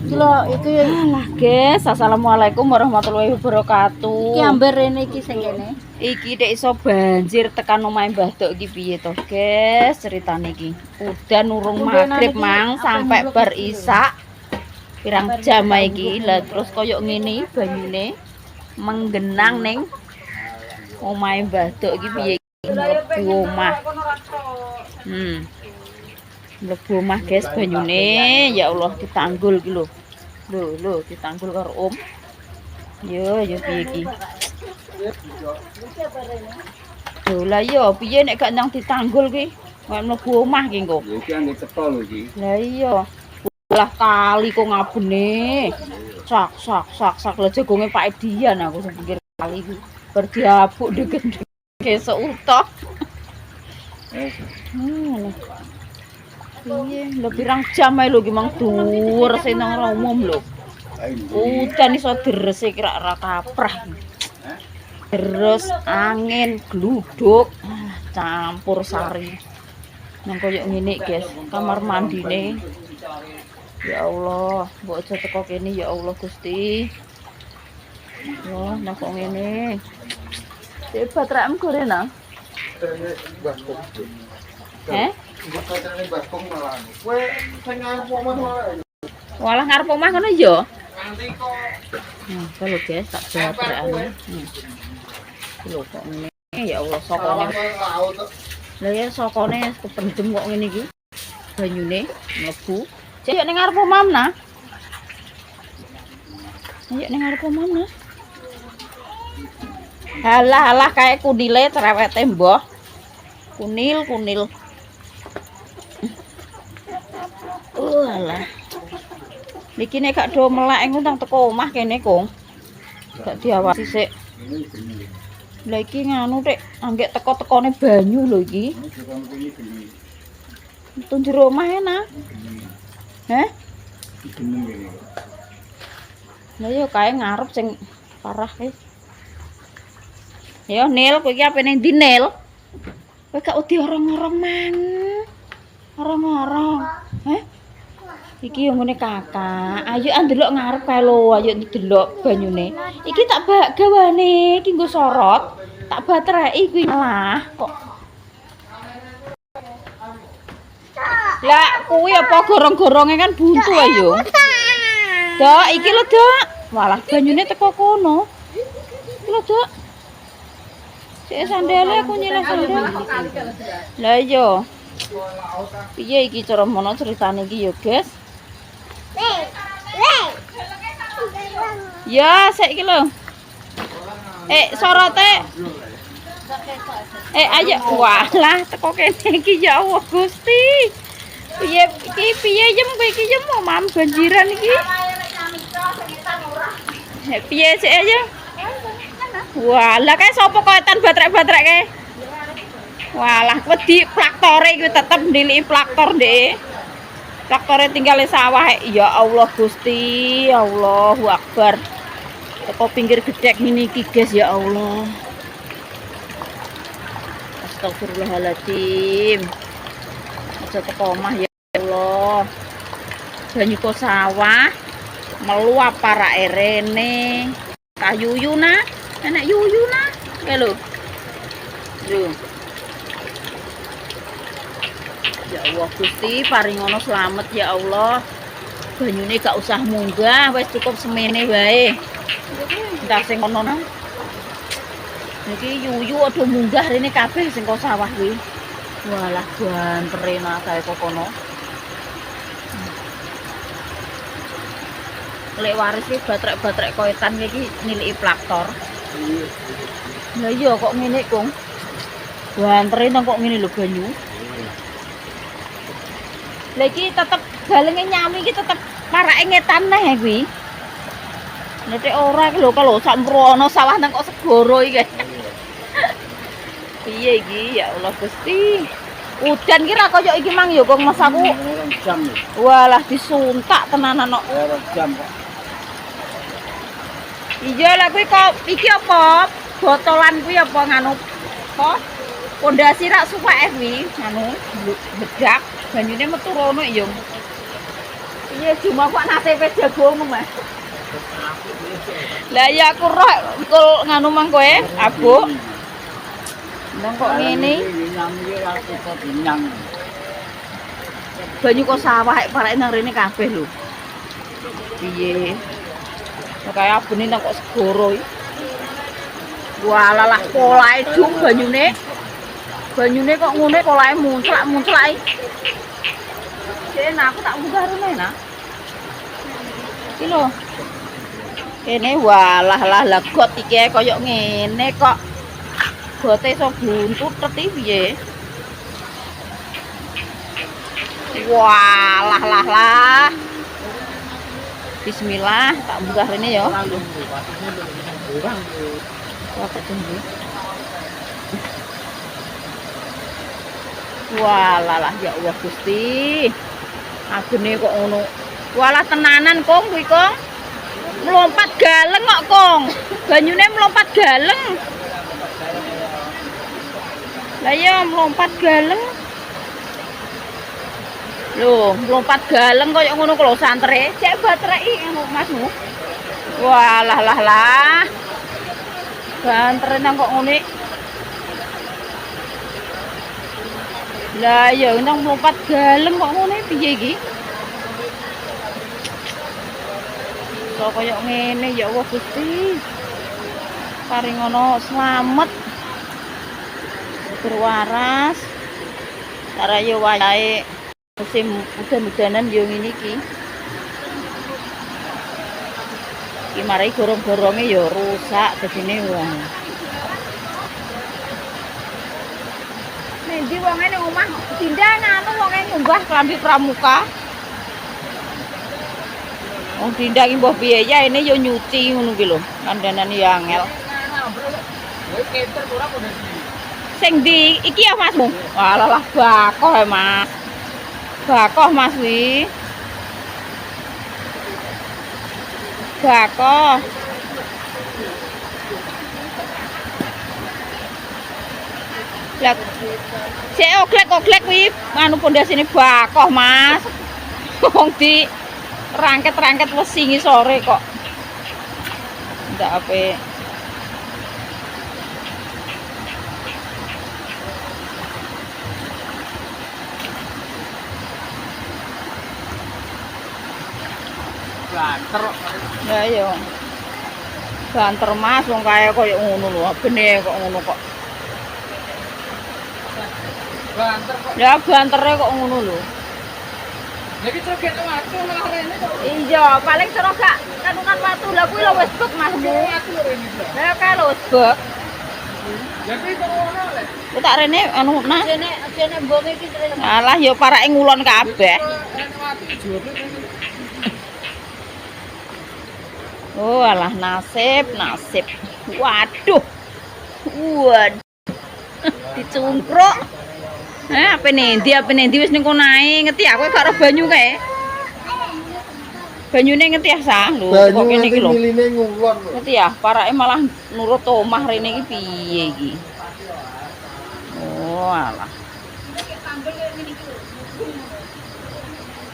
Itu lah guys, assalamualaikum warahmatullahi wabarakatuh. Iki amber rene iki sing kene. Iki dek iso banjir tekan omahe Mbah Dok iki piye to guys ceritane iki. Udah nurung maghrib mang sampai bar isak. Pirang jam iki lah terus koyo ngene banyune menggenang ning omahe Mbah Dok iki piye mlebu omah. Mlebu omah guys banyune ya Allah ditanggul iki lho. Lho ditanggul karo Om. Yo piye iki? Lho lah yo piye nek gak nang ditanggul ki? Nek mlebu omah ki engko. Ya iki anggo cetha lho iki. Lah iya. Lah kali kok ngabene. Sak lah jagonge Pak Edian aku sing pinggir kali iki. Berdiabuk deket kesuk utuh. Piye lho pirang jam ae lho ki mang dhuwur seneng umum lho. Udan iso deres kira ora kaprah. Terus angin gluduk campur sari. Nang koyo ngene guys, kamar mandine. Ya Allah, mbok aja teko kene ya Allah Gusti. Wah, nang kok ngene. Cek baterai gore nang. Walah ngarep omah ngono ya. Kalau guys tak bateraiane. Lho kok ngene ya Allah sokone. Lah ya sokone kependem kok ngene iki. Banyune mlebu. Cek ning ngarep omah nah. Ayo ning ngarep omah nah. Halah kayak kunile cerewete mbah. Kunil. Alah. Niki nek gak do melek ngundang teko omah kene, Kong. Gak diawasi sik. Lah iki nganu Dik, anggek teko-tekone banyu lho iki. Tun jero omah enak. Heh? Lah yo kae ngarep sing parah iki. Yo Nil, kowe iki ape ning ndi Nil? Kowe gak wedi orang-orang man. Orang-orang. Heh? Iki yo ngene Kakak. Ayo ndelok ngarep kae lho, ayo ndelok banyune. Iki tak bak gawane, iki nggo sorot. Tak baterai kuwi lah kok. Lah kuwi apa gorong-goronge kan buntu ayo. Dok, iki lho, Dok. Walah banyune teko kono. Iki lho, Dok. Sik sandale aku nyileh sandal. Lah iya. Piye iki cara mono ceritane iki ya, guys? Ya, sik iki lho. Sorote. Ayo. Walah, teko kene iki ya Allah Gusti. Piye jem kowe iki jem mam banjiran iki? Piye sik aja? Walah kae sapa koetan batrek-batrek kae? Walah wedi plaktore kuwi tetep ndiliki plaktor, Dik. Plaktore tinggal sawah. Ya Allah Gusti, Allahu Akbar. Teko pinggir gedhek ngene iki, guys, ya Allah. Astagfirullahaladzim. Aja teko omah ya Allah. Banyu kok sawah meluap para rene. Kayuyuna, enak yuyuna. Kae lho. Lho. Ya Allah Gusti, paringono slamet ya Allah. Banyune gak usah munggah, wis cukup semene wae. Entah sing kono nang. Niki yuyu aduh munggah rene kabeh sing kok sawah kuwi. Walah bantere kae kok kono. Lek waris iki batrek-batrek koetan iki niliki plaktor. Lah iya kok ngene, Kong. Bantere nang kok ngene lho banyu. Lah iki tetep galenge nyami iki tetep parake ngetan neh kuwi. Nek ora iki lho kalau sak mrono sawah nang kok segoro iki. Piye iki ya Allah Gusti. Udan ki ra koyo iki mang ya kok mas aku. Walah disuntak tenanan kok. Jam kok. Iya lah kuwi kok iki apa? Botolan kuwi apa nganu? Apa? Pondasi rak suwek kuwi nganu bedak. Banyune metu rono ya. Iya cuma kok nasibe jagomu mah. Lah ya aku roh kul nganu mang kowe, Abu. Nang kok ngene. Banyu kok sawah parek nang rene kabeh lho. Piye? Kaya abune nang kok segoro iki. Walalah polahe jum banyune. Banyune kok ngene polahe munclak-munclak iki. Nah, aku tak buka rene nah. Iki lho. Kene walah lah got iki koyo ngene kok. Gote iso buntut teti piye? Walah lah. Bismillah, tak buka rene ya. Apa tunggu? Walah ya Allah Gusti. Agene kok ngono. Walah tenanan Kong kuwi Kong. Melompat galeng kok Kong. Banyune melompat galeng. Lah ya melompat galeng. Loh, melompat galeng koyo ngono kok lho santere. Cek baterai ngono Masmu. Walah lah. Santere nang kok ngene. Lah ya nang melompat galeng kok ngene piye iki? Kok koyo ngene ya Allah Gusti. Paring ngono slamet. Berwaras. Cara yo wayahe musim udan-udanan yo ngene iki. Iki mari gorong-goronge yo rusak dadine wong. Nek ndi wonge ning omah tindak anu wonge nyumbah klambi pramuka. Wong tindak iki mbah piye ya ini yo nyuci ngono ki lho. Kandanane yo angel. Sing di iki ya Masmu. Walah bakoh ya Mas. Bakoh Mas wi. Bakoh. Lah sik oglek-oglek wi anu pondasine bakoh Mas. Wong di rangket-rangket wesi sore kok. Ndak ape. Banter. Ya iya. Banter Mas wong kaya koyo ngono lho, bene kok ngono kok. Banter kok. Ya bantere kok ngono lho. Lagi coket watu malah rene kok. Iya, paling cara gak kanungan watu lha kuwi lho wis bek Masmu. Lah kae lho wis bek. Lah kuwi kok ngono lho. Ku tak rene anu nah. Jene mbok iki. Alah ya parake ngulon kabeh. Oh alah nasib. Waduh. Waduh. Dicungkruk. Apa nendi wis ning konae ngeti aku gak ro banyu kae. Banyune ngeti ya sah lho kok kene iki lho. Ngeti ya parake malah nurut omah rene iki piye iki. Oh alah.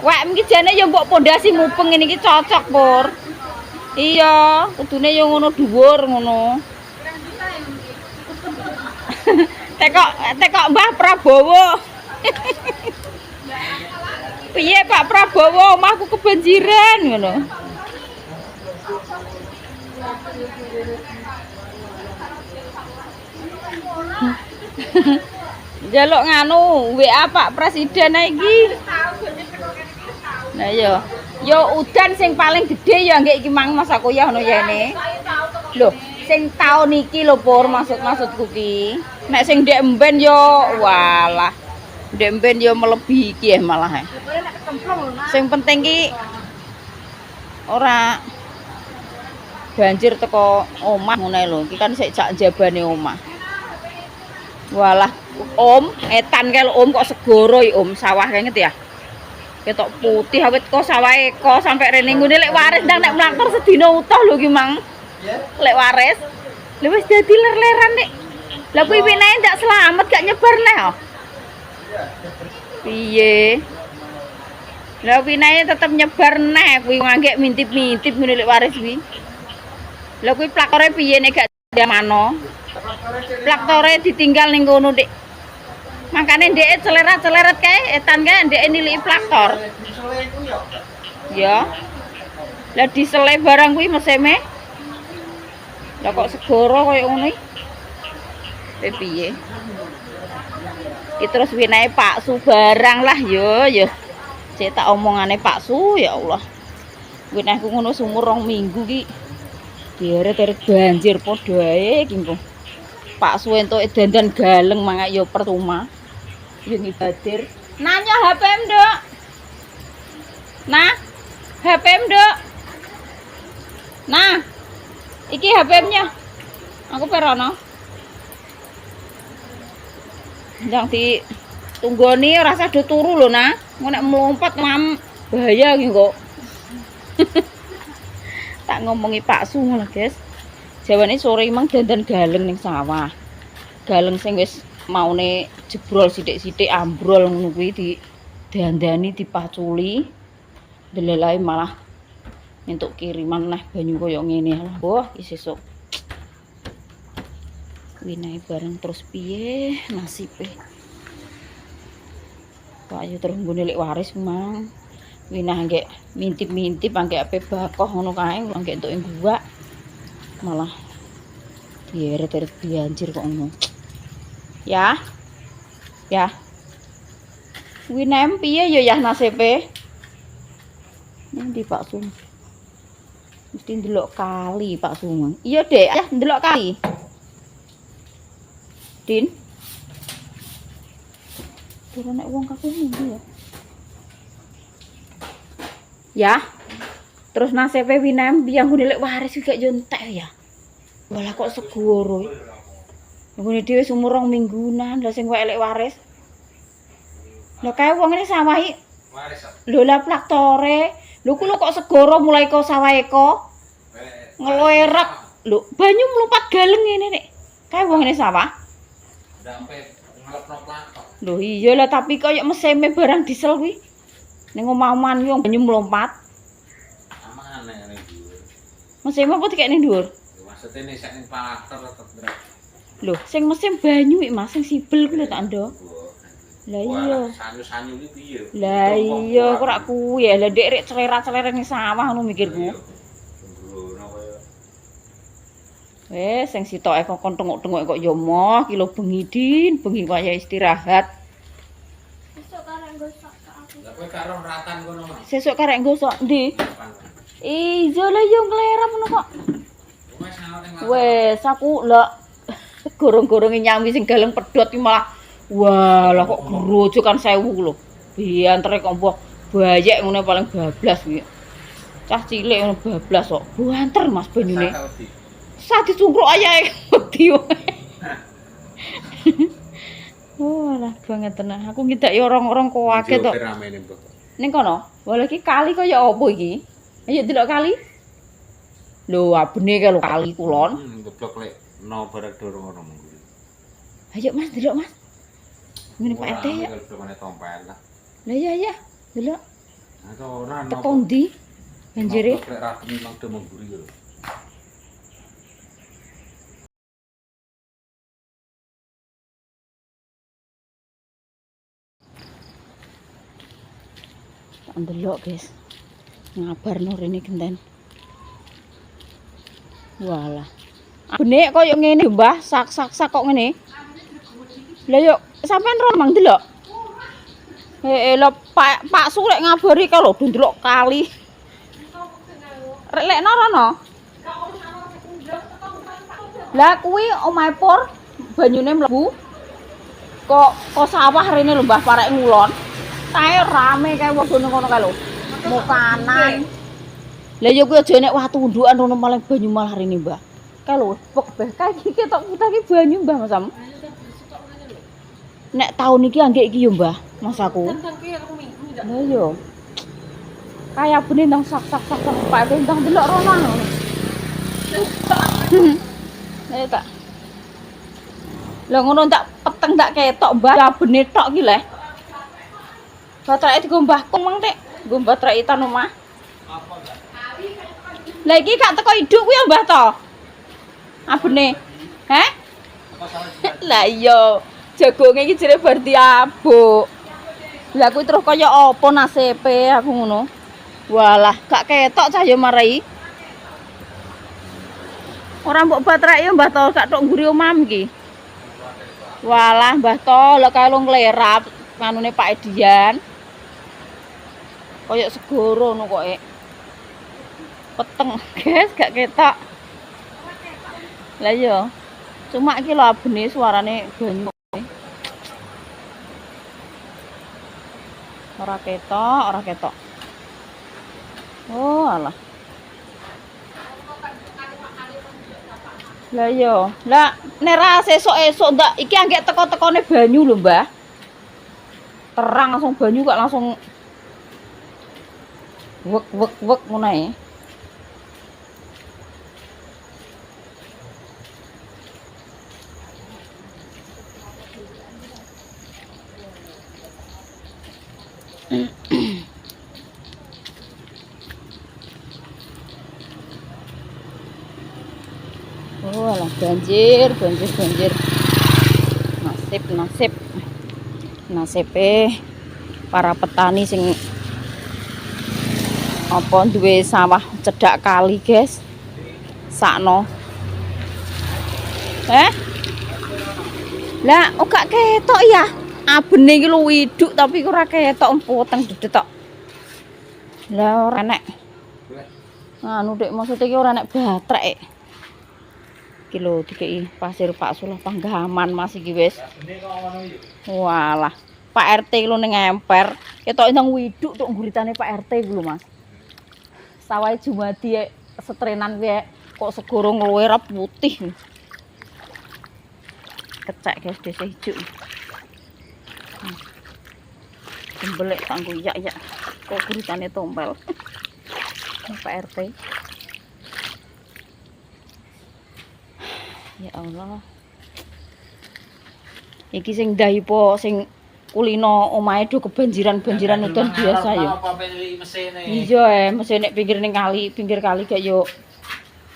Wek iki jane ya mbok pondasi mupeng ngene iki cocok, Pur. Iya, kudune yo ngono dhuwur ngono. Tekok Mbah Prabowo. Piye Pak Prabowo, omahku kebanjiran ngono. Jaluk nganu WA Pak Presiden iki. Nah yo udan sing paling gede ya nggih iki mang Mas aku ya ngono ya ne. Lho, sing taun iki lho Pur maksudku ki. Nek sing ndek emben yo walah. Ndek emben yo melebihi iki malah. Sing penting ki ora banjir teko omah ngono lho. Iki kan sik jak jabane omah. Walah, Om, etan kae lho Om kok segoro iki Om, sawah kae ngerti ya. Ketok putih awet kok sawahe kok sampai rene ngene lek waris ndang nek mlangker sedina utuh lho ki Mang. Lek waris. Lha wis dadi ler-leran nek. Lah kuwi winane ndak selamat gak nyebar neh. Piye? Lah winae tetep nyebar neh kuwi ngangge mintip-mintip ngene lek waris kuwi. Lah kuwi plaktore piye nek gak diamano? Plaktore ditinggal ning kono, Dik. Makane ndeke celerat-celerat kae etan kae ndeke niliki plaktor. Ya. Lah disele barang kuwi meseme. Lah kok segoro koyo ngono iki? Piye? Iki terus winae paksu barang lah yo. Cek tak omongane paksu ya Allah. Winahku ngono sumur 2 minggu ki. Deret-deret banjir padha ae ki engko. Paksu entuk dandan galeng mangak yo percuma. Yo ngibadir. Nanya HP-m, Nduk. Nah. HP-m, Nduk. Nah. Iki HP-nya. Aku perono. Ndang di tunggoni ora usah do turu lho, Nah. Engko nek mlompat bahaya iki kok. Tak ngomongi paksu ngono, Guys. Jawane sore emang dandan galeng ning sawah. Galeng sing wis maune jebrol sithik-sithik ambrol ngono kuwi dandani dipaculi. Delelae malah entuk kiriman neh banyu koyo ngene. Wah, iki sesuk. Winae bareng terus piye nasibe? Kok ayo terus nggone lek waris mang. Winah nggek mintip-mintip angge ape bakoh ngono kae angge entuk guwak. Malah deret-deret banjir kok ngono. Ya. Ya. Winem piye ya yah nasibe? Nanti Pak Sung. Mesti ndelok kali Pak Sung. Iya, Dek, ya ndelok kali. Din. Kira nek wong kakek ndi ya? Ya. Terus nasibe Winem biang ndelok waris iki gak yo entek ya. Walah kok segoro. Ngene dhewe umur 2 mingguan lha sing elek waris. Lah kae wong ini sawah iki waris. Lho lah plaktore. Lho ku kok segoro mulai kok sawahe kok. Ngelerep. Lho banyu mlumpat galeng ngene nek. Kae wong ini sawah. Ndampe ngelepno plaktor. Lho iya lah tapi koyo meseme barang diesel kuwi. Ning omah-omahan yo banyu mlumpat. Aman nek dhuwur. Meseme apa dikek ning dhuwur? Maksudnya nek sak ning plaktor tetep berat. Loh, sing mesin banyu iki Mas, sing sibel kuwi tak ndok. Lah iya. Sanyu-sanyu iki piye? Lah iya, kok rak kuwi ya. Lah ndek rek celerat-celerat ning sawah ngono mikirku. Sing sitoke kok tengok-tengok kok ya moh kilo bengi Din, bengi kaya istirahat. Sesuk karek gosok aku. Lah kowe karo ratan kono, Mas. Sesuk karek gosok ndi? Iya lah yo nglerem ngono kok. Wes aku lak gorong-goronge nyami sing galeng pedhot iki malah wah lah kok grojokan 1000 lho. Biantere kok mbah bayek ngono paling bablas iki. Cah cilik ngono bablas kok. Banter Mas banyune. Sak dicungkruk ayahe wedi wae. Oh lah banget tenan. Aku ngidak ya orang-orang kok akeh to. Ning kono, wala iki kali kaya apa iki? Ayo delok kali. Lho abene kae lho kali kulon. Goblok lek no barek dorong ngono mengko. Ayo Mas delok Mas. Ngene Pak RT ya. Lah iya ya, delok. Nah to ora no. Teko ndi? Banjire. Lek ra memang do mengguri lho. Tak ndelok, Guys. Ngabarno rene genten. Walah. Benek koyo ngene Mbah, sak kok ngene. Lah yo sampean ro mang delok. Lho Pak Su lek ngabari ka lho ndelok kali. Rek lekno rono. Lah kuwi omahe Pur banyune mlebu. Kok sawah rene lho Mbah parek ngulon. Kae rame kae wong ngono kae lho. Mukanan. Lah yo kuwi aja nek watu undukan rono malah banyu malah rene Mbah. Kae lho pok beh kae iki ketok kita iki banyu Mbah Mas Sam. Nek taun iki anggek iki yo Mbah, Mas aku. Lah yo. Kaya bener nang sak Pak ndang delok rono ngono. Ayo tak. Lah ngono tak peteng tak ketok Mbah, ya bener tok iki le. Batrake digo Mbahku mang Dik. Nggo batraitan omah. Lah iki gak teko iduk kuwi ya Mbah to? Abene. Heh? Lah iya, jagonge iki jere bar diabuk. Lah kuwi terus kaya apa nasibe aku ngono. Walah, gak ketok cah ya marai. Ora mbok batrek ya Mbah to, gak tok ngguri omahmu iki. Walah Mbah to, lek karo nglerap kanune Pak Edian. Kaya segoro ngono kok. Peteng, guys, gak ketok. Lah iya. Cuma iki lho abene suarane banyu. Ora ketok, ora ketok. Oh, alah. Lah iya. Lah nek ra sesuk-esuk ndak iki anggek teko-tekone banyu lho, Mbah. Terang langsung banyu kok langsung wek ngono ae. Oh, alah banjir. Nasibe para petani sing apa duwe sawah cedhak kali, guys. Sakno. Lah, gak ketok ya. Abene iki lho widuk tapi ora ketok emputeng dedet tok. Lah ora nek. Anu Dik, maksud iki ora nek batrek. Iki lho dikeki pasir Pak Sulah Panggaman Mas iki wis. Walah, Pak RT lho ning emper. Ketok nang widuk tok guritane Pak RT ku lho Mas. Sawahe Jumadi setrenan kuwi kok segoro ngluwe ra putih. Kecek guys desa ijo. Sembelek kanggo ya kok guritane tompel. Pak RT. Ya Allah. Iki sing ndahipo sing kulino omahe do kebanjiran-banjiran udan biasa ya. Iya mesin nek pinggir kali gak yo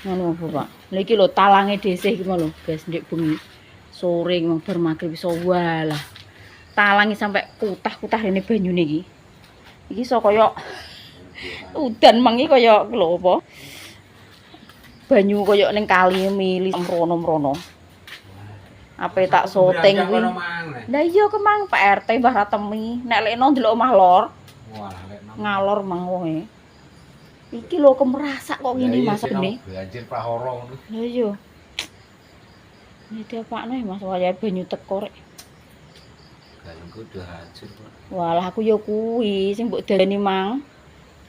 ngono Bapak. Lha iki lho talange desa iki lho guys ndek bengi. Sore mung bar magrib iso walah. Talangi sampai kutah-kutah rene banyune iki. Iki iso kaya udan mangi kaya lho apa? Banyu kaya ning kali mili mrono-mrono. Ape tak syuting kuwi. Lah iya kemang Pak RT Mbah Ratemi. Nek lekno ndelok omah lor. Walah lekno. Ngalor mang wonge. Iki lho kemerasak kok ngene Mas ini. Banjir prahara ngono. Lah iya. Ini diapakne Mas wayahe banyu teko rek. Galengku udah hancur. Walah aku ya kuwi sing mbok dalani mang.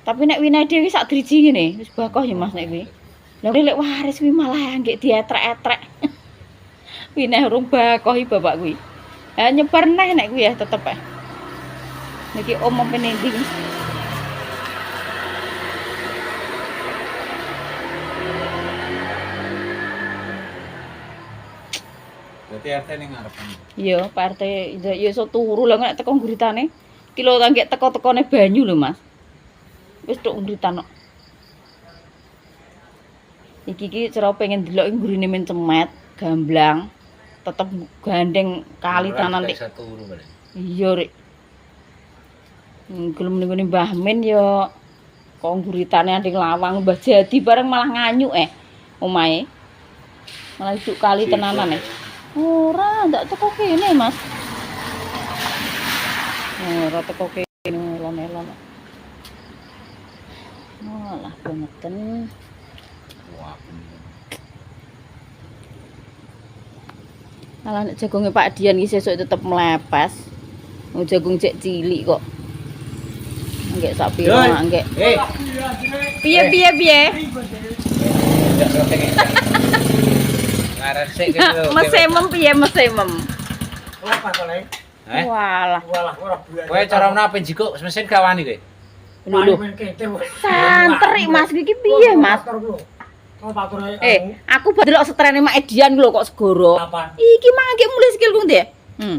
Tapi nek winae dhewe sak driji ngene wis bakoh ya Mas nek kuwi. Lah lek waris kuwi malah anggek dietrek-etrek. Winae urung bakoh iki bapak kuwi. Ha nyebar neh nek kuwi ya tetep ae. Niki om penendi. Berarti RT ning ngarepan. Iya, Pak RT ya iso turu lho nek teko guritane. Ki lho anggek teko-tekone banyu lho Mas. Wis tok nguritan kok. Iki cara pengen delok gurine men cemet, gamblang. Tetep gandeng kali tenan Dik. Iya, Rik. Gelem ning Mbah Min ya kok guritane anding lawang Mbah Jadi bareng malah nganyuk omahe. Malah hidup kali tenanan Ora, ndak teko kene, Mas. Ora teko kene elon-elon. Walah, bangeten. Wah. Alah nek jagonge Pak Dian iki sesuk tetep melepes. Wong jagung cek cilik kok. Anggek sak piro, anggek. Piye? Ngaran sik gitu. Mesemem piye mesemem? Apa to, Le? Walah. Walah ora bulan. Kowe cara menapa jiko mesin gak wani kowe? Lho. Santri Mas iki piye, Mas? Aku badelok setrene Mak Edian lho kok segoro. Iki mangke mulih sikilku ndi?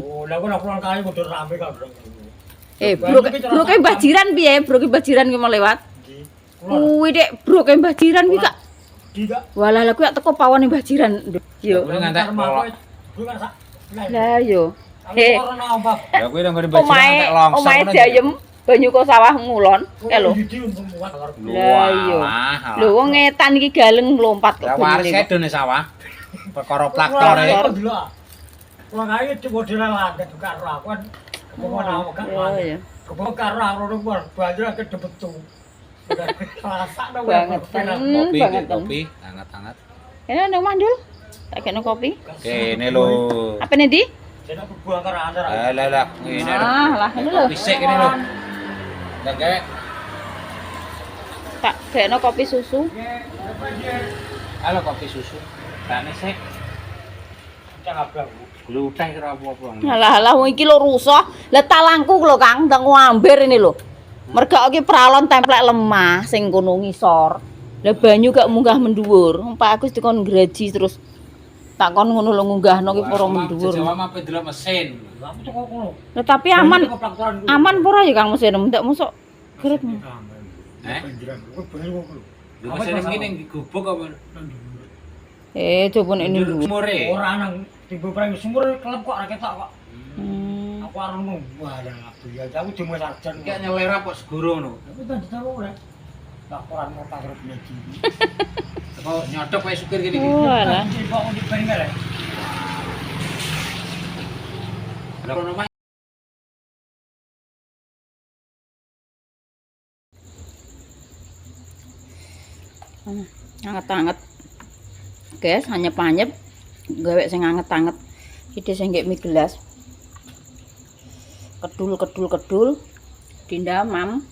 Oh, lha kok ora kali kudu rame kok. Bro ke Mbah Jiran piye? Bro ke Mbah Jiran ki mau lewat. Kuwi Dek, bro ke Mbah Jiran ki Kak. Walah lah kuwi teko pawone Mbah Jiran. Yo. Ngantek kolok. Lah yo. He. Ya kuwi nang ngene Mbah Jiran ngantek longsor. Omahe Jayem banyu kok sawah ngulon. Lho. Lah iya. Lho wong ngetan iki galeng mlompat kok. Ya waris edone sawah. Perkara plaktore. Wong ae coba dilalanget karo aku kan. Wong ana gak. Iya. Kebo karo ngono banjur akeh debetu. Kopi hangat-hangat. Ini nang mandul. Tak kene kopi. Kene lho. Apa nih di? Jenak buang karo andar. Lah ngene lho. Lah ini lho. Pisik kene lho. Lah gawe. Tak kene kopi susu. Halo kopi susu. Tane sik. Cak abang. Gluteh kira apa-apa. Alah wong iki lho rusak. Lah talangku lho Kang, ndang ngambir ini lho. Merga iki pralon templek lemah sing kono ngisor. Lah banyu gak munggah mendhuwur. Pak Agus dikon graji terus tak kon ngono lho ngunggahno ki para mendhuwur. Jawa mape delok mesin. Lah teko kono. Lah tapi aman ora ya Kang mesin ndak mosok geret. Lho mesin ngene digubuk apa? Coba nek niku. Umure. Ora nang timbul preng sumur kelep kok ra ketok kok. Hmm. Aku arepmu wah ya ya aku cuma sarjan. Kayak nyelera kok segoro ngono. Tapi kan ditaruh ora. Tak ora mau pagro bleji. Kok nyodok wae supir kene iki. Walah. Kok di bengkel ya. Lah kono mah Anget-anget. Guys, anyep-anyep gawe sing anget-anget. Iki sing nggih mie gelas. Kedul dindamam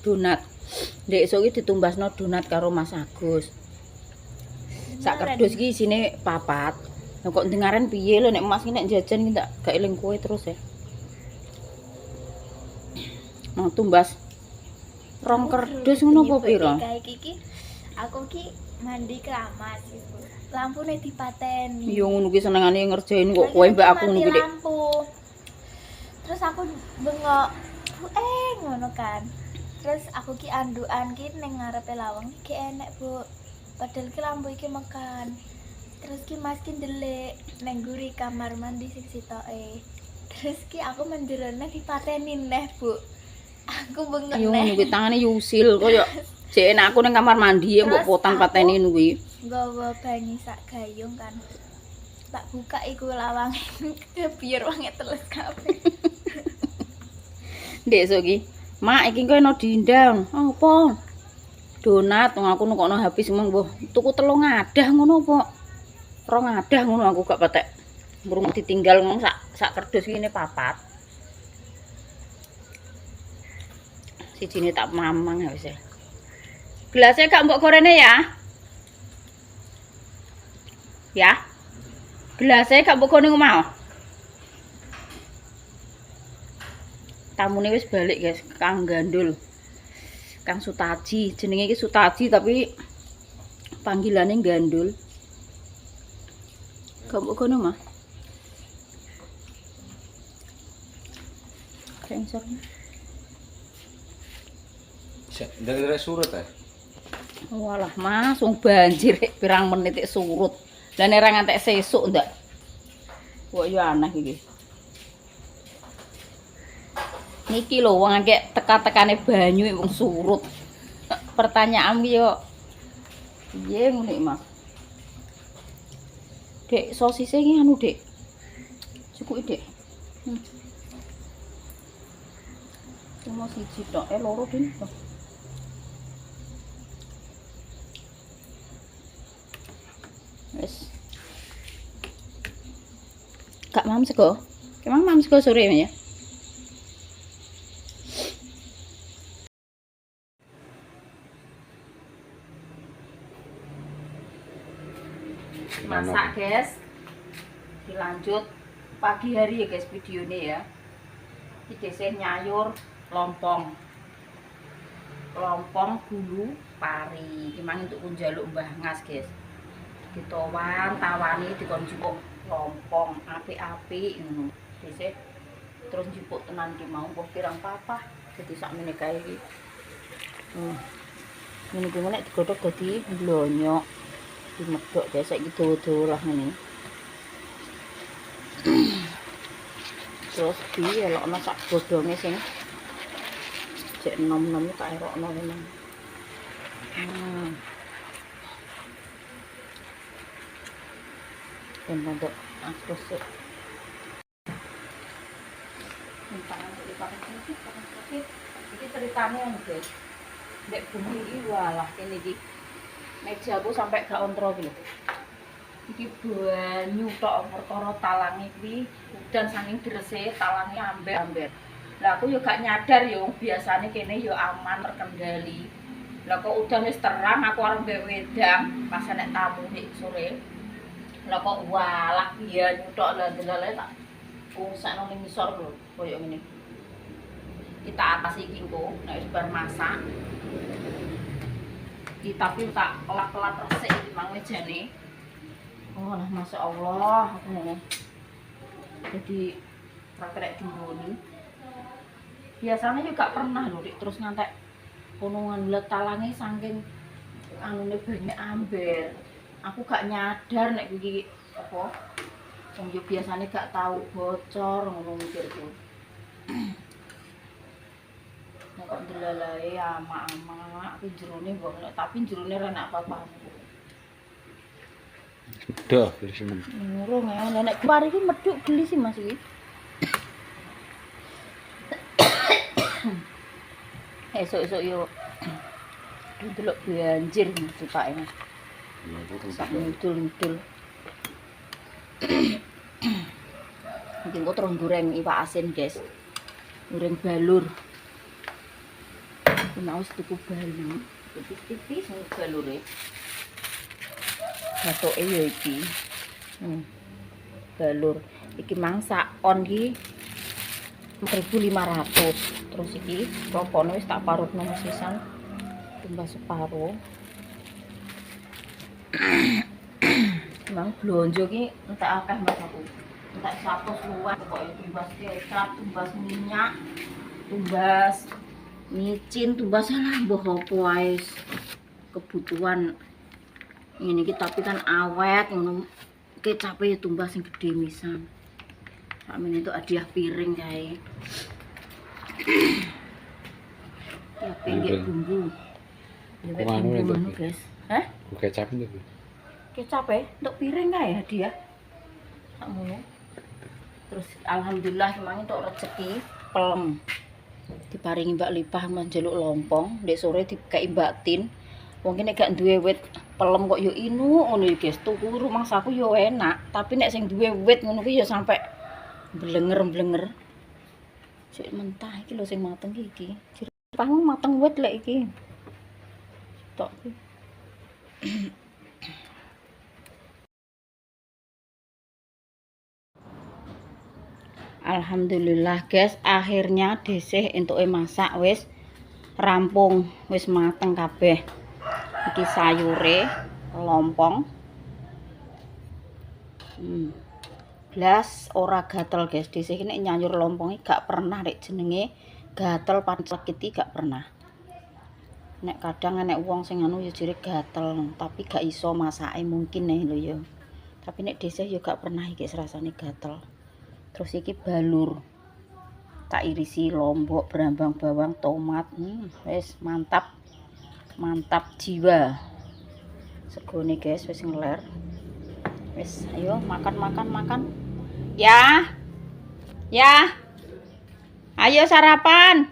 donat. Ndek esuk iki ditumbasno donat karo Mas Agus. Sak kerdus iki isine 4. Lah kok ndengaren piye lho nek Mas iki nek jajan iki tak gak eling kowe terus ya. Mau tumbas rong kerdus ngono apa pira? Kayak iki aku ki mandi keramas gitu. Lampune dipateni. Yo ngono ki senengane ngerjain kok kowe mbak aku ngono ki Dik. Lampu. Terus aku bengok, ngono kan. Terus aku ki andukan ki ning ngarepe lawang ki enek, Bu. Padahal ki lampu iki mekan. Terus ki Mas ki ndelik nang nguri kamar mandi sing sitoke. Terus ki aku menjerone dipateni neh, Bu. Aku bengok Yo neh. ngono ki tangane yusil koyo jek enak aku ning kamar mandi mbok Terus potan aku- pateni ngono kuwi. Nggawa banyu sak gayung kan. Tak buka iku lawang biar wangi teles kabeh. Ndek esuk iki, Mak iki kowe no diundang. Apa? Donat wong aku nukokno habis mung mbah tuku 3 ngadah ngono apa? 2 ngadah ngono aku gak patek. Murung ditinggal ngomong sak kerdus iki 4. Sijine tak mamang wis. Gelasnya gak mbok gorene ya. Ya. Gelasnya gak mbok gorene mau. Tamune wis balik guys, Kang Gandul. Kang Sutaji, jenenge iki Sutaji tapi panggilane Gandul. Gak mbok kono mah. Sensor. Dari surut ya. Walah, Mas, wong banjir rek pirang menit iki surut. Lah nek ora ngantek sesuk ndak. Kok yo aneh iki. Niki lho wong akeh teka-tekane banyu wong surut. Pertanyaan ki yo piye ngono iki, Mas? Dek, sosise iki anu, Dek. Cukup, Dek. Cuma siji tok, loro dene. Wes. Kak mam sego. Kemang mam sego sore ya. Masak guys, dilanjut pagi hari ya guys videonya ya. Iki sih nyayur lompong bulu pari gimana untuk njaluk Mbah Ngas guys, tawani dikon cukup lompong api-api ngono. Dhisik terus njupuk tenan ki mau mbah pirang papah dadi sakmene kae iki. Ngene iki nek digodhog dadi blonyok. Dimedhok guys, saiki dawa-dawa lah ngene. Terus dielokno sak godhonge sing jek enom-enom tak erokno ngene. Dan untuk aku sih ini ceritanya guys, dek bumi ini walah ini di meja aku sampai gak kontrol gitu. Iki banyu tok perkara talange kuwi udan saking derese talange amber-amber. Lah aku yo gak nyadar yo biasane kene yo aman terkendali. Lah kok udan wis terang aku arep gawe wedang pas nek tamu nek sore. Lah kok walah iya nyutok lah tak usakno ning ngisor lho koyo ngene. Kita atas iki engko nek wis bar masak. Tapi tak lap-lap resik iki mang mejane. Oh lah masya Allah aku ngene. Jadi praktek dimboni. Biasanya juga pernah lho terus ngantek konongan let talange saking anune banyak amber. Aku gak nyadar nek iki apa. Wong yo biasane gak tahu bocor ngono mikirku. Nek kok delalae ama-ama aku jerone mbok tapi jerone ora enak apa-apa. Dah, bersih. Ngurung ya, nenek kemari iki medhuk geli sih Mas iki. Esuk-esuk yo delok banjir supake Mas. Sak ngidul-ngidul. Iki kok terus goreng iwak asin, guys. Goreng balur. Mau tuku balur. Tipis-tipis balure. Gatoke ya iki. Balur. Iki mangsa on iki 1.500. Terus iki klopone wis tak parutno sisan. Tambah separo. Emang blonjo ki entek akeh Mas aku. Entek 100 luwih pokoke tumbas kecap, tumbas minyak, tumbas micin, tumbas salah mbah apa wae kebutuhan ini iki tapi kan awet ngono. Kecape tumbas sing gedhe misan. Sakmene itu hadiah piring kae. Ya pinggir bumbu. Ya bumbu guys. Hah? Kecap itu. Kecap untuk piring kae hadiah. Sakmono. Terus alhamdulillah emang untuk rezeki pelem. Diparingi Mbak Lipah manjeluk lompong, ndek sore dikai Mbak Tin. Wong nek gak duwe wit pelem kok yo inu ngono ya guys. Tuku rumangsaku yo enak, tapi nek sing duwe wit ngono kuwi yo sampe blenger-blenger. Sik mentah iki lho sing mateng iki. Pangmu mateng wit lek iki. Tok iki. Alhamdulillah guys, akhirnya desih entuke masak wis rampung, wis mateng kabeh. Iki sayure lompong. Blas ora gatel guys. Desih nek nyanyur lompong gak pernah nek jenenge gatel pancet iki gak pernah. Nek kadang nek wong sing anu ya jere gatel, tapi gak iso masake mungkin nih lho ya. Tapi nek desih ya gak pernah iki rasane gatel. Terus iki balur. Tak irisi lombok, berambang bawang, tomat. Wis mantap. Mantap jiwa. Segone guys wis ngeler. Wis ayo makan. Ya. Ya. Ayo sarapan.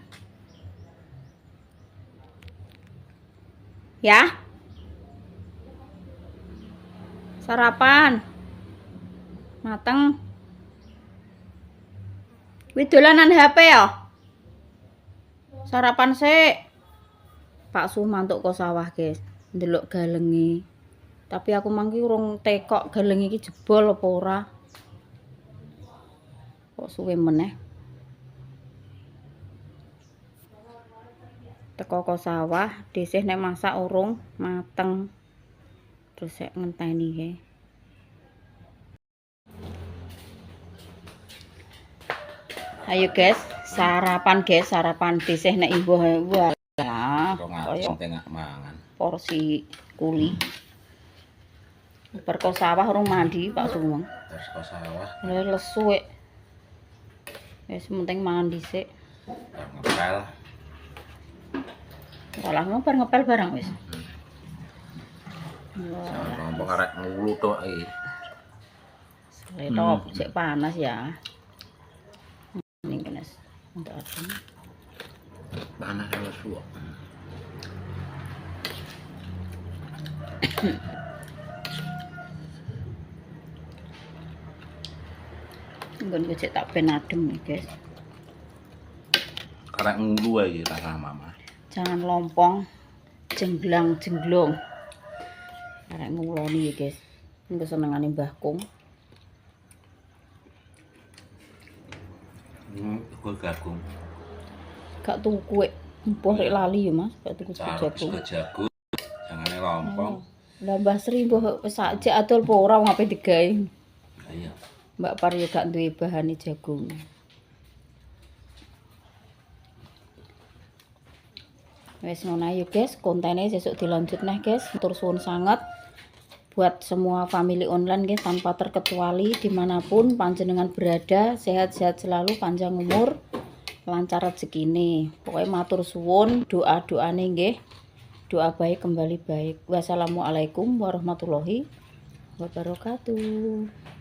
Ya. Sarapan. Mateng. Wih dolanan HP ya? Sarapan sik. Pak Suh mantuk ke sawah, guys. Ndelok galengi. Tapi aku mangki urung tekok galengi iki jebol apa ora. Kok suwe meneh. Teko ke sawah, desih nek masak urung mateng. Terus sik ngenteni iki. Ayo guys, sarapan guys, sarapan dhisih nek imbuh walah kaya tengah mangan. porsi kuli. Perko sawah urung mandi Pak Sumeng. Terus kok sawah Lesu wek. Wis penting mangan dhisik. ngepel. Walah ngobar ngepel barang wis. Ngomong karek ngulu tok iki. Letok cek panas ya. Ini panas. Untuk adem. Panas wis suwuk. Nggon cek tak ben adem nih guys. Karek ngulu iki rasa mama. Jangan lompong, jenglang-jenglong. Arek nguloni ya guys. Ini kesenengane Mbah Kung. Kok gagung. Gak tuku wek. Empuh rek lali ya Mas, gak tuku jagung. Jagung. Jangane lompong. Lah Mbah Sri mbah wis sakjek adol apa ora wong ape digawe. Iya. Mbak Par ya gak duwe bahane jagung. Wes ngono ae guys, kontennya sesuk dilanjut nih guys. Matur suwun sangat buat semua family online guys tanpa terkecuali dimanapun panjenengan berada, sehat-sehat selalu, panjang umur, lancar rezekine. Pokoknya matur suwun, doa-doane nggih. Doa baik kembali baik. Wassalamualaikum warahmatullahi wabarakatuh.